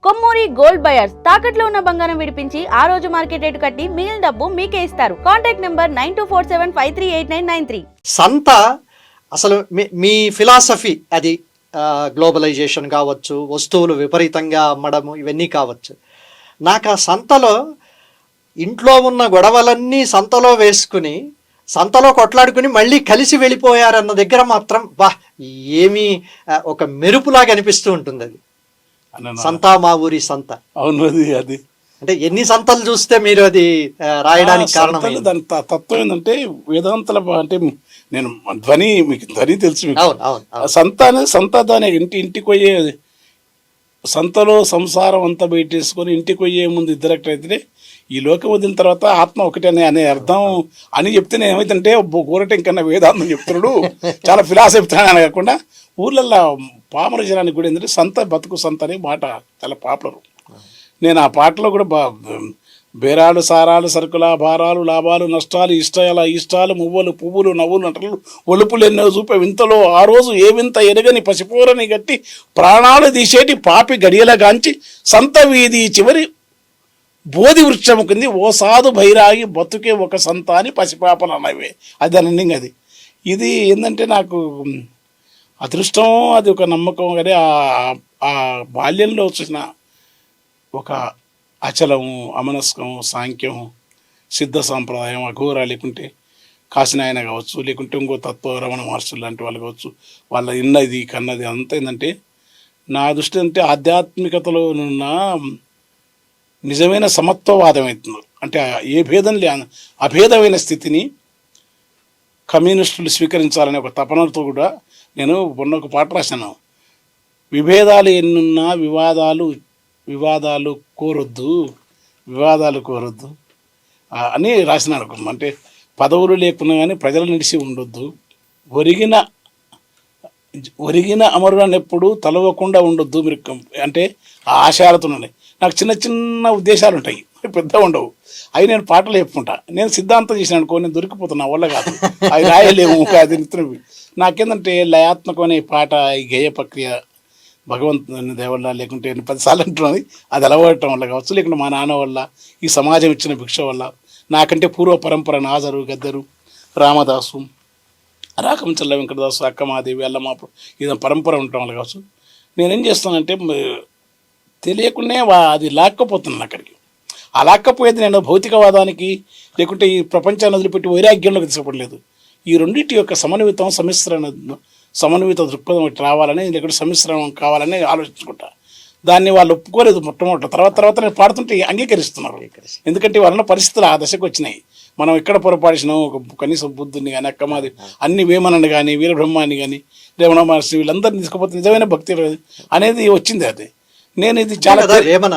Kommuri gold buyers తాకట్లో ఉన్న బంగారం విడిపించి ఆ రోజు మార్కెట్ రేటు కట్టి మిగిలిన డబ్బు మీకే ఇస్తారు. Contact number 9247538993. సంత అసలు మీ ఫిలాసఫీ అది గ్లోబలైజేషన్ కావచ్చు, వస్తువులు విపరీతంగా అమ్మడము, ఇవన్నీ కావచ్చు. నాకు ఆ సంతలో ఇంట్లో ఉన్న గొడవలన్నీ సంతలో వేసుకుని సంతలో కొట్లాడుకుని మళ్ళీ కలిసి వెళ్ళిపోయారన్న దగ్గర మాత్రం ఏమీ ఒక మెరుపులాగా అనిపిస్తూ ఉంటుంది. అది సంత, మా ఊరి సంత. అవును, అది అంటే ఎన్ని సంతలు చూస్తే మీరు అది రాయడానికి కారణం? దాని తత్వం ఏంటంటే వేదాంతల అంటే నేను మీకు ధ్వని తెలుసు. సంత దాని ఇంటికి పోయే సంతలో సంసారం అంతా బయటేసుకొని ఇంటికి పోయే ముందు ఇద్దరు అయితే ఈ లోకం వదిలిన తర్వాత ఆత్మ ఒకటి అనే అర్థం అని చెప్తే నేను ఏమైతుంటే కూరట ఇంకన్నా వేదాంతం చెప్తున్నాడు, చాలా ఫిలాసఫీ చెప్తున్నాను కాకుండా ఊర్లల్లో పామర జనానికి కూడా ఏంటంటే సంత బతుకు సంత అనే మాట చాలా పాపులర్. నేను ఆ పాటలో కూడా బేరాలు, సారాలు, సరుకుల, భారాలు, లాభాలు, నష్టాలు, ఇష్టాలు, మువ్వలు, పువ్వులు, నవ్వులు, నటలు, ఒలుపులు ఎన్నో చూపే వింతలో ఆ రోజు ఏ వింత ఎరగని పసిపోరని గట్టి ప్రాణాలు తీసేటి పాపి గడియలగాంచి సంత వీధి చివరి బోధి వృక్షము కింది ఓ సాధు భైరాగి బతుకే ఒక సంత అని పసిపాపలు అన్నవే. అది అనండి. అది ఇది ఏంటంటే నాకు అదృష్టం, అది ఒక నమ్మకం. కానీ ఆ బాల్యంలో వచ్చిన ఒక అచలము, అమనస్కం, సాంఖ్యం, సిద్ధ సాంప్రదాయం, అఘోర, లేకుంటే కాశీనాయన కావచ్చు, లేకుంటే ఇంకో తత్వ రమణ మహర్షులు లాంటి వాళ్ళు కావచ్చు, వాళ్ళ ఇన్నది కన్నది అంతా ఏంటంటే నా దృష్టి అంటే ఆధ్యాత్మికతలో ఉన్న నిజమైన సమత్వవాదం అవుతుంది. అంటే ఏ భేదం అభేదమైన స్థితిని కమ్యూనిస్టులు స్వీకరించాలనే ఒక తపనతో కూడా నేను మొన్న ఒక పాట రాశాను. విభేదాలు ఎన్నున్నా వివాదాలు కోరొద్దు అని రాసినాను. అంటే పదవులు లేకున్నా కానీ ప్రజలు నిలిచి ఉండొద్దు, ఒరిగిన అమరులను ఎప్పుడు తలవకుండా ఉండొద్దు మీరు. అంటే ఆ ఆశయాలతో ఉన్నాయి. నాకు చిన్న చిన్న ఉద్దేశాలు ఉంటాయి, పెద్ద ఉండవు. అవి నేను పాటలు చెప్పుకుంటా. నేను సిద్ధాంతం చేసిన అనుకో, నేను దొరికిపోతున్నా వల్ల కాదు, అవి రాయలేము. అది నాకేందంటే లయాత్మకమైన పాట, ఈ గేయ ప్రక్రియ భగవంతుని దేవల్ల లేకుంటే 10 సార్లు అంటున్నది, అది అలవాడటం వల్ల కావచ్చు, లేకుంటే మా నాన్న వల్ల, ఈ సమాజం ఇచ్చిన భిక్ష వల్ల, నాకంటే పూర్వ పరంపర నాజరు, గద్దరు, రామదాసు, రాకంచల్ల వెంకటదాసు, అక్కమాదేవి, అల్లమాపు ఇదంతా పరంపర ఉండటం వల్ల కావచ్చు. నేనేం చేస్తానంటే తెలియకుండానే అది లాక్కపోతున్నాను అక్కడికి. ఆ లాక్కపోయేది నేను భౌతికవాదానికి లేకుంటే ఈ ప్రపంచాన్ని వదిలిపెట్టి వైరాగ్యంలోకి తీసుకోవట్లేదు. ఈ రెండింటి యొక్క సమన్విత దృక్పథం ఒకటి రావాలని, లేకుంటే సమిశ్రణం కావాలని ఆలోచించుకుంటా. దాన్ని వాళ్ళు ఒప్పుకోలేదు మొట్టమొదటి. తర్వాత నేను పాడుతుంటే అంగీకరిస్తున్నారు. ఎందుకంటే వాళ్ళ పరిస్థితులు ఆ దశకు వచ్చినాయి. మనం ఎక్కడ పొరపాడిసినాం, ఒక కనీసం బుద్ధుని కానీ, అక్కమాది, అన్ని వేమనని కానీ, వీరబ్రహ్మాన్ని కానీ, రమణ మహర్షి, వీళ్ళందరినీ తీసుకుపోతే నిజమైన భక్తి అనేది వచ్చింది. అది నేను ఇది చాలా వేమన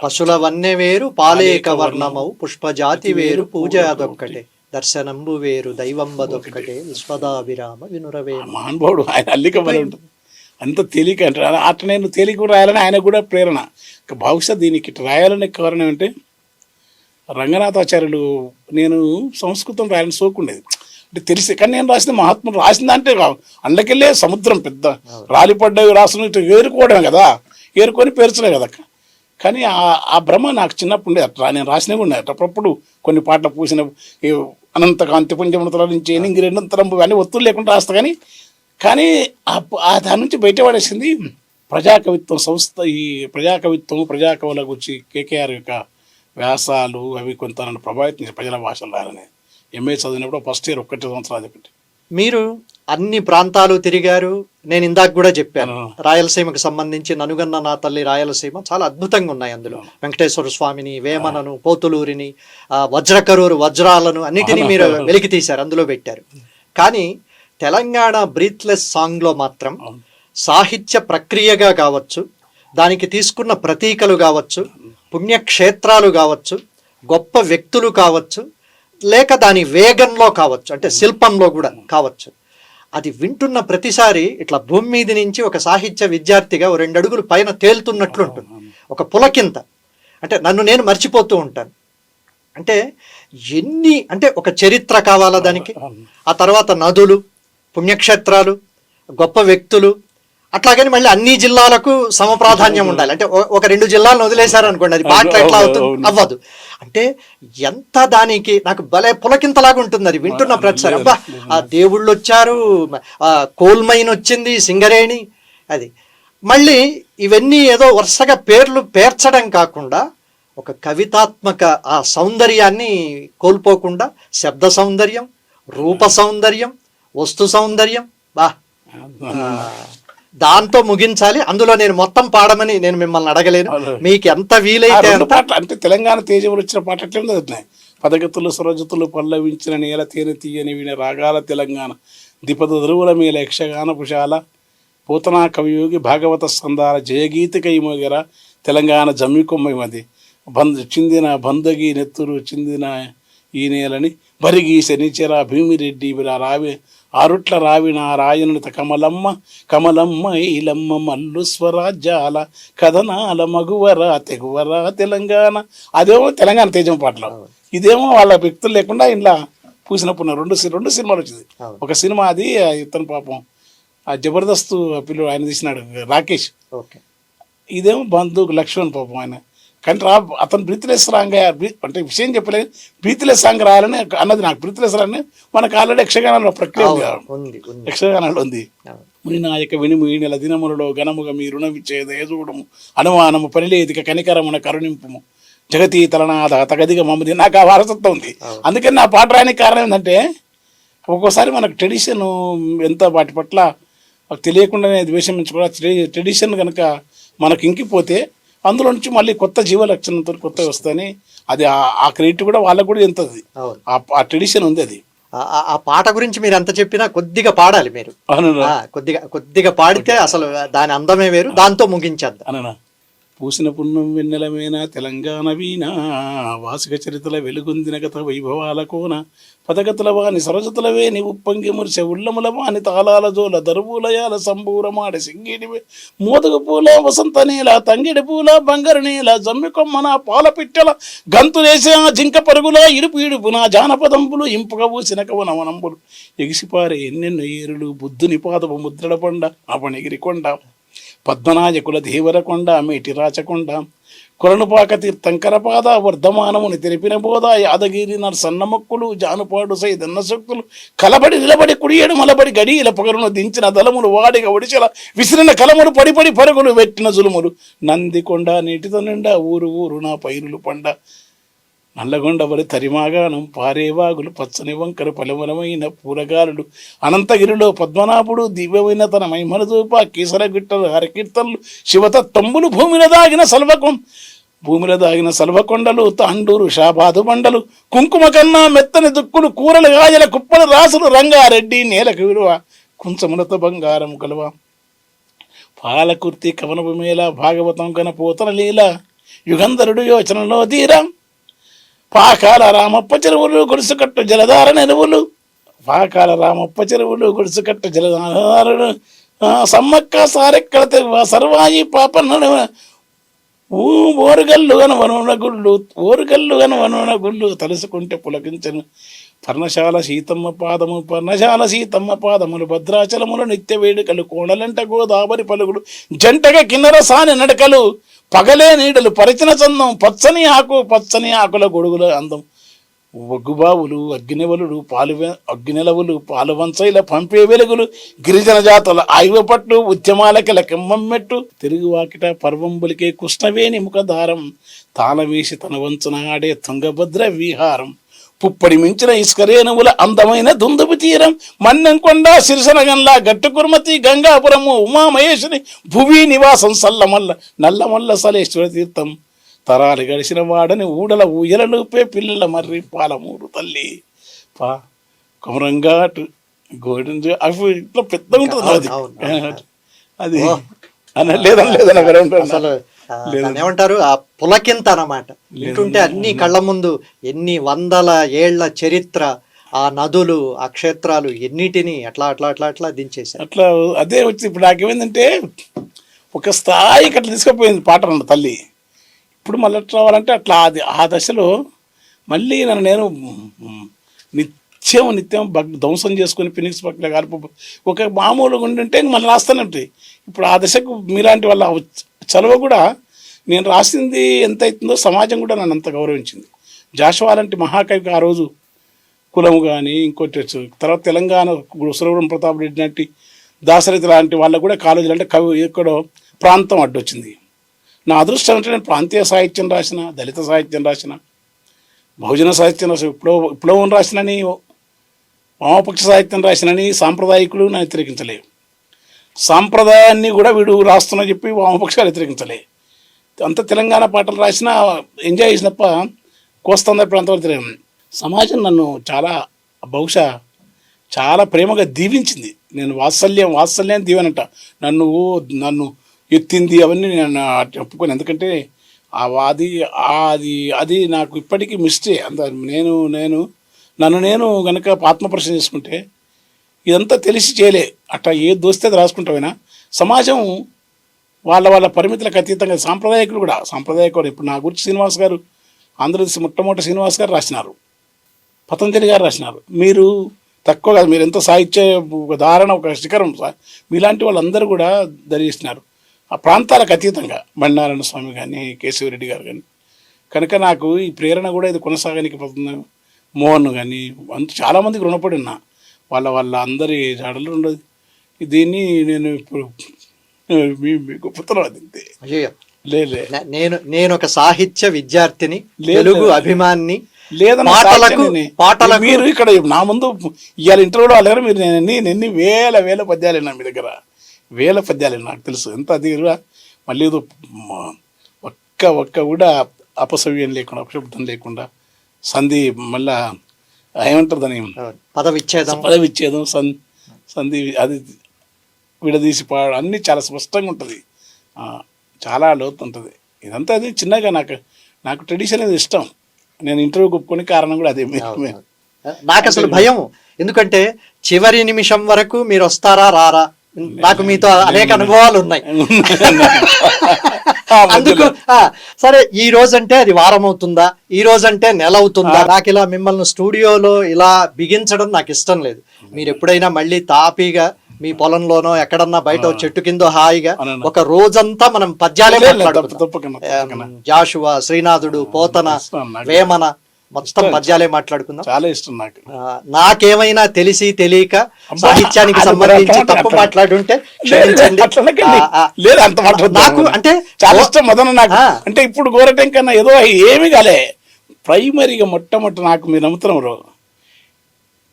పశుల వన్నె వేరు పాలేక వర్ణమవు పుష్పజాతి వేరు పూజ అదొక్కటే దర్శనంబు వేరు దైవంబదొక్కటే విశ్వదాభిరామ వినురవే. మహానుభావుడు ఆయన అల్లిక బలి ఉంటుంది. అంత తేలిక అంటారు. అట్లా నేను తేలిక రాయాలని ఆయన కూడా ప్రేరణ. బహుశా దీనికి రాయాలనే కారణం అంటే రంగనాథాచార్యులు, నేను సంస్కృతం రాయాలని సోకుండేది అంటే తెలిసి, కానీ నేను రాసిన మహాత్ముడు రాసింది అంటే అందుకెళ్ళే సముద్రం పెద్ద రాలిపడ్డవి రాసిన ఏరుకోవడమే కదా, ఏరుకొని పేర్చలే కదా. కానీ ఆ భ్రమ నాకు చిన్నప్పుడు ఉండేది. అట్లా నేను రాసినవి ఉన్నాయి. అప్పుడప్పుడు కొన్ని పాటలు పూసిన అనంత కాంతి పుంజముతల నుంచి ఎనింగి రెండంతరంపు అన్నీ ఒత్తులు లేకుండా రాస్తా. కానీ దాని నుంచి బయటపడేసింది ప్రజాకవిత్వం సంస్థ. ఈ ప్రజాకవుల గురించి కేకేఆర్ యొక్క వ్యాసాలు అవి కొంత నన్ను ప్రభావితం ప్రజల భాషలు రాయాలని ఎంఏ చదివినప్పుడు ఫస్ట్ ఇయర్ 1 సంవత్సరం అదొకటి. మీరు అన్ని ప్రాంతాలు తిరిగారు. నేను ఇందాక కూడా చెప్పాను, రాయలసీమకు సంబంధించి ననుగన్న నా తల్లి రాయలసీమ చాలా అద్భుతంగా ఉన్నాయి. అందులో వెంకటేశ్వర స్వామిని, వేమనను, పోతులూరిని, వజ్రకరూరు వజ్రాలను అన్నిటినీ మీరు వెలికి తీశారు, అందులో పెట్టారు. కానీ తెలంగాణ బ్రీత్లెస్ సాంగ్లో మాత్రం సాహిత్య ప్రక్రియగా కావచ్చు, దానికి తీసుకున్న ప్రతీకలు కావచ్చు, పుణ్యక్షేత్రాలు కావచ్చు, గొప్ప వ్యక్తులు కావచ్చు, లేక దాని వేగంలో కావచ్చు, అంటే శిల్పంలో కూడా కావచ్చు, అది వింటున్న ప్రతిసారి ఇట్లా భూమి మీద నుంచి ఒక సాహిత్య విద్యార్థిగా 2 అడుగులు పైన తేలుతున్నట్లు ఉంటుంది. ఒక పులకింత. అంటే నన్ను నేను మర్చిపోతూ ఉంటాను. అంటే అంటే ఒక చరిత్ర కావాలా దానికి, ఆ తర్వాత నదులు, పుణ్యక్షేత్రాలు, గొప్ప వ్యక్తులు, అట్లాగని మళ్ళీ అన్ని జిల్లాలకు సమప్రాధాన్యం ఉండాలి. అంటే ఒక 2 జిల్లాలను వదిలేశారు అనుకోండి, అది పాటలు ఎట్లా అవుతుంది, అవ్వదు. అంటే ఎంత దానికి నాకు భలే పులకింతలాగా ఉంటుంది అది వింటున్న ప్రతిసారి. అబ్బా, ఆ దేవుళ్ళు వచ్చారు, కోల్ మైన్ వచ్చింది, సింగరేణి, అది మళ్ళీ ఇవన్నీ ఏదో వరుసగా పేర్లు పేర్చడం కాకుండా ఒక కవితాత్మక ఆ సౌందర్యాన్ని కోల్పోకుండా శబ్ద సౌందర్యం, రూప సౌందర్యం, వస్తు సౌందర్యం, బా దాంతో ముగించాలి. అందులో నేను మొత్తం పాడమని నేను మిమ్మల్ని అడగలేను, మీకు ఎంత వీలైతే పాటలు. అంటే తెలంగాణ తేజములు వచ్చిన పాట ఎట్లా ఉన్నాయి, పదగతులు సరోజతులు పల్లవించిన నేల తేనె తీయని విన రాగాల తెలంగాణ, దిపద ధరువుల మేల యక్షగాన పుషాల పూతనా కవియోగి భాగవత స్కందాల జయగీతిక ఇమోగర తెలంగాణ జమ్మికొమ్మది చిందిన బందగి నెత్తురు చిందిన ఈ నేలని బరిగి శనిచెర భీమిరెడ్డి రావి ఆరుట్ల రావిన రాయనుత కమలమ్మ కమలమ్మ ఈలమ్మ మల్లు స్వరాజ్యాల కథనాల మగువరా తెగువరా తెలంగాణ. అదేమో తెలంగాణ తేజం పాటలు, ఇదేమో వాళ్ళ వ్యక్తులు లేకుండా ఇలా పూసినప్పుడు రెండు సినిమాలు వచ్చింది. ఒక సినిమా అది ఇతను పాపం ఆ జబర్దస్త్ పిల్లడు ఆయన తీసినాడు రాకేష్, ఇదేమో బంధుకు లక్ష్మణ్ పాపం ఆయన. కానీ అతను బ్రీత్లెస్ సాంగ్ అంటే విషయం చెప్పలేదు, బ్రీత్లెస్ సాంగ్ రాయాలని అన్నది నాకు. బ్రీత్లెస్ రాని మనకు ఆల్రెడీ యక్షగానంలో ప్రక్రియ ఉంది, యక్షగానంలో ఉంది. ముని నాయక వినుము ఈ నెల దినములలో ఘనముగా మీ రుణమిచ్చే దయచూడము అనుమానము పనిలేదిక కనికరమున కరుణింపుము జగతీ తలనాథ తగదిగా మమ్మది. నాకు ఆ వారసత్వం ఉంది, అందుకని నా పాట రాయడానికి కారణం ఏంటంటే ఒక్కోసారి మనకు ట్రెడిషన్ ఎంత వాటి పట్ల తెలియకుండానే ద్వేషం కూడా ట్రెడిషన్ కనుక మనకు ఇంకిపోతే అందులో నుంచి మళ్ళీ కొత్త జీవలక్షణంతో కొత్త వస్తాయని అది ఆ క్రెడిట్ కూడా వాళ్ళకు కూడా ఎంత ఆ ట్రెడిషన్ ఉంది. అది ఆ పాట గురించి మీరు ఎంత చెప్పినా కొద్దిగా పాడాలి మీరు, కొద్దిగా పాడితే అసలు దాని అందమే వేరు. దాంతో ముగించేద్దాం. పూసిన పుణ్యం వెన్నెలమేనా తెలంగాణ వీణా వాసిక చరిత్రల వెలుగొందిన గత వైభవాల కోన పదగతుల వాని సరజతుల వేని ఉప్పంగి మురిసె ఉల్లముల వాని తాళాల జోల దరువులయాల సంబూరమాడి సింగిడి మోదుగు పూల వసంత నేల తంగిడి పూల బంగారు నేల జమ్మి కొమ్మన పాల పిట్టెల గంతులేసే ఆ జింక పరుగుల ఇడుపు ఇడుపున జానపదంబులు ఇంపుగా పూసిన కవనవనంబులు ఎగిసిపారే ఎన్నెన్నో ఏరులు బుద్ధుని పాదపు ముద్రడ కొండ అవనగిరి కొండ పద్మనాయకుల దేవరకొండ మేటి రాచకొండ కొలనుపాక తీర్థంకరపాద వర్ధమానముని తెలిపిన బోధ యాదగిరి నరసన్న మొక్కులు జానుపాడు సైదన్న సొక్కులు కలబడి నిలబడి కుడియేడు మలబడి గడియల పొగరును దించిన దళములు వాడిగా ఒడిచెల విసిరిన కలములు పడిపడి పరుగులు పెట్టిన జులుములు నందికొండ నీటితో నిండా ఊరు ఊరు నా పైరులు పండ నల్లగొండవరి తరిమాగానం పారేవాగులు పచ్చని వంకరు పలవలమైన పూరగాలుడు అనంతగిరిలో పద్మనాభుడు దివ్యమైన తన మహిమల చూప కీసరగిట్టలు హరకీర్తనలు శివతత్తంబులు భూమిలో దాగిన సల్వకొండలు తాండూరు షాబాదు బండలు కుంకుమ కన్నా మెత్తని దుక్కులు కూరలు గాజల కుప్పలు రాసులు రంగారెడ్డి నేలకు విలువ కుంచములతో బంగారం కలువ పాలకుర్తి కవనపు మేళ భాగవతం కన పోతన లీల యుగంధరుడు యోచనలో తీరా పాకాల రామప్ప చెరువులు గొలుసుకట్టు జలధార నెరువులు పాకాల రామప్ప చెరువులు గొలుసుకట్టు జలధారలు సమ్మక్క సారెక్కల సర్వాయి పాపన్న ఓరుగల్లు గనవనున గుళ్ళు తలుసుకుంటే పులకించను పర్ణశాల సీతమ్మ పాదములు భద్రాచలములు నిత్య వేడుకలు కోణలంట గోదావరి పలుగులు జంటగా కిన్నర సాని నడకలు పగలే నీడలు పరిచిన చందం పచ్చని ఆకుల గొడుగుల అందం ఒగ్గుబావులు అగ్గినెలవులు పాలువంచైల పంపే వెలుగులు గిరిజన జాతుల ఆయువ పట్టు ఉద్యమాలకెల కెమ్మెట్టు తిరుగు వాకిట పర్వంబులికే కృష్ణవేణి ముఖధారం తాళవేసి తన వంచున ఆడే తుంగభద్ర విహారం పుప్పడి మించిన ఇసుకరేణువుల అందమైన దుందుబు తీరం మన్నెంకొండ సిరిసనగంలా గట్టుకుర్మతి గంగాపురము ఉమామహేశ్వరి భువి నివాసం నల్లమల్ల సలేశ్వర తీర్థం తరాలు గడిచిన వాడని ఊడల ఊయలలోపే పిల్లల మర్రి పాలమూరు తల్లి కొమరంఘాటు గోడి అవి ఇట్లా పెద్ద ఉంటుంది అది ఏమంటారు ఆ పులకింత అన్నమాట. వింటుంటే అన్ని కళ్ళ ముందు ఎన్ని వందల ఏళ్ల చరిత్ర, ఆ నదులు, ఆ క్షేత్రాలు ఎన్నిటిని అట్లా దించేశారు. అట్లా అదే వచ్చి ఇప్పుడు నాకేమైందంటే ఒక స్థాయికి అట్లా తీసుకుపోయింది పాట అన్న తల్లి. ఇప్పుడు మళ్ళీ ఎట్లా రావాలంటే అట్లా అది ఆ దశలో మళ్ళీ నేను నిత్యం ధ్వంసం చేసుకొని ఫినిక్స్ పక్కన కాలిపో ఒక మామూలుగా ఉండింటే మళ్ళీ రాస్తూనే ఉంటాయి. ఇప్పుడు ఆ దశకు మీలాంటి వాళ్ళ చలవ కూడా నేను రాసింది ఎంత అవుతుందో సమాజం కూడా నన్ను అంత గౌరవించింది. జాషువా లాంటి మహాకవికి ఆ రోజు కులము కానీ ఇంకోటి తర్వాత తెలంగాణ సురవరం ప్రతాప్ రెడ్డి లాంటి దాశరథి లాంటి వాళ్ళకు కూడా కాలేజీలు అంటే కవి ఎక్కడో ప్రాంతం అడ్డొచ్చింది. నా అదృష్టం అంటే నేను ప్రాంతీయ సాహిత్యం రాసిన, దళిత సాహిత్యం రాసిన, బహుజన సాహిత్యం రాసిన, విప్లవం రాసినని, వామపక్ష సాహిత్యం రాసినని సాంప్రదాయకులు నన్ను వ్యతిరేకించలే. సాంప్రదాయాన్ని కూడా వీడు రాస్తున్నా చెప్పి వామపక్షాలు వ్యతిరేకించలే. అంత తెలంగాణ పాటలు రాసిన ఎంజాయ్ చేసినప్ప కోస్తాంధ్ర ప్రాంతం తెలియదు. సమాజం నన్ను బహుశా చాలా ప్రేమగా దీవించింది. నేను వాత్సల్యం దీవెనంట. నన్ను ఎత్తింది అవన్నీ నేను చెప్పుకొని, ఎందుకంటే అది నాకు ఇప్పటికీ మిస్టే. నేను కనుక ఆత్మపరిశీలన చేసుకుంటే ఇదంతా తెలిసి చేయలే. అట్లా ఏది దోస్తే అది రాసుకుంటామైనా సమాజం వాళ్ళ పరిమితులకు అతీతంగా సాంప్రదాయకులు ఇప్పుడు నా గురించి శ్రీనివాస్ గారు, ఆంధ్రప్రదేశ్ మొట్టమొదటి శ్రీనివాస్ గారు రాసినారు, పతంజలి గారు రాసినారు. మీరు తక్కువ కాదు, మీరు ఎంతో సాహిత్య ధారణ ఒక శిఖరం. మీలాంటి వాళ్ళందరూ కూడా ధరిస్తున్నారు ఆ ప్రాంతాలకు అతీతంగా. బండారాయణ స్వామి కానీ, కేశవరెడ్డి గారు కానీ. కనుక నాకు ఈ ప్రేరణ కూడా ఇది కొనసాగానికి మోహన్ కానీ చాలామందికి రుణపడి ఉన్నా. వాళ్ళ అందరి జాడలు ఉండదు. దీన్ని నేను ఇప్పుడు గొప్పతనం అంతే. నేను ఒక సాహిత్య విద్యార్థిని, తెలుగు అభిమాని. పాటలకు మీరు ఇక్కడ నా ముందు ఇవాళ ఇంటర్వ్యూలో వాళ్ళ మీరు ఎన్ని వేల పద్యాలు విన్నా. మీ దగ్గర వేల పద్యాలు నాకు తెలుసు. ఎంత అది మళ్ళీ ఏదో ఒక్క కూడా అపసవ్యం లేకుండా, అపశబ్దం లేకుండా, సంధి మళ్ళా ఏమంటారు దాని పదవిచ్ఛేదం సంధి అది విడదీసి పాడడం అన్నీ చాలా స్పష్టంగా ఉంటుంది. చాలా లోతు ఉంటుంది. ఇదంతా అది చిన్నగా నాకు ట్రెడిషన్ అనేది ఇష్టం. నేను ఇంటర్వ్యూ ఒప్పుకొని కారణం కూడా అదే. నాకు అసలు భయం, ఎందుకంటే చివరి నిమిషం వరకు మీరు వస్తారా రారా. నాకు మీతో అనేక అనుభవాలు ఉన్నాయి. అందుకు సరే, ఈ రోజంటే అది వారం అవుతుందా, ఈ రోజంటే నెల అవుతుందా. నాకు ఇలా మిమ్మల్ని స్టూడియోలో ఇలా బిగించడం నాకు ఇష్టం లేదు. మీరు ఎప్పుడైనా మళ్ళీ తాపీగా మీ పొలంలోనో ఎక్కడన్నా బయట చెట్టు కింద హాయిగా ఒక రోజంతా మనం పద్యాలే మాట్లాడుకుందాం. జాషువా, శ్రీనాథుడు, పోతన, వేమన మొత్తం పద్యాలే మాట్లాడుకుందాం. చాలా ఇష్టం నాకు. నాకేమైనా తెలిసి తెలియక సాహిత్యానికి సంబంధించి తప్పు మాట్లాడుంటే నాకు అంటే చాలా ఇష్టం మదన. నాకు అంటే ఇప్పుడు గోరటం కన్నా ఏదో ఏమి కాలే. ప్రైమరీగా మొట్టమొదటి నాకు మీరు నమ్ముతున్నారు,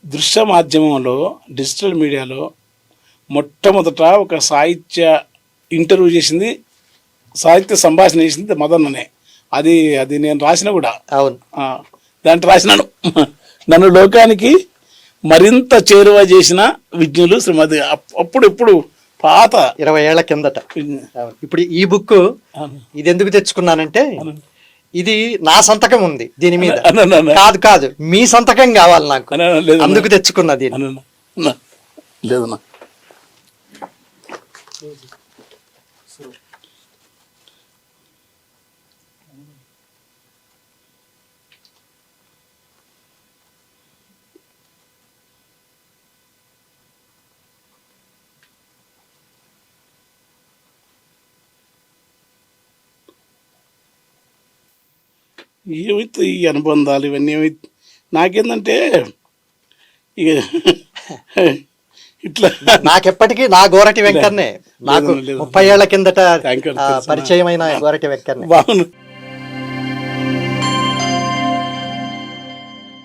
దృశ్య మాధ్యమంలో డిజిటల్ మీడియాలో మొట్టమొదట ఒక సాహిత్య ఇంటర్వ్యూ చేసింది, సాహిత్య సంభాషణ చేసింది మదన్ననే. అది నేను రాసిన కూడా. అవును, దాంట్లో రాసినాను. నన్ను లోకానికి మరింత చేరువ చేసిన విజ్ఞులు శ్రీమతి. ఇప్పుడు పాత 20 ఏళ్ల కిందట. ఇప్పుడు ఈ బుక్ ఇది ఎందుకు తెచ్చుకున్నానంటే, ఇది నా సంతకం ఉంది దీని మీద. కాదు మీ సంతకం కావాలి నాకు, అందుకు తెచ్చుకున్నది. లేదన్నా ఏమైతే ఈ అనుబంధాలు ఇవన్నీ ఏమైతే నాకేందంటే ఇక ఇట్లా నాకెప్పటికీ నా గోరటి వెంకన్నే. నాకు 30 ఏళ్ల కిందట పరిచయమైన గోరటి వెంకన్నే. బాగుంది.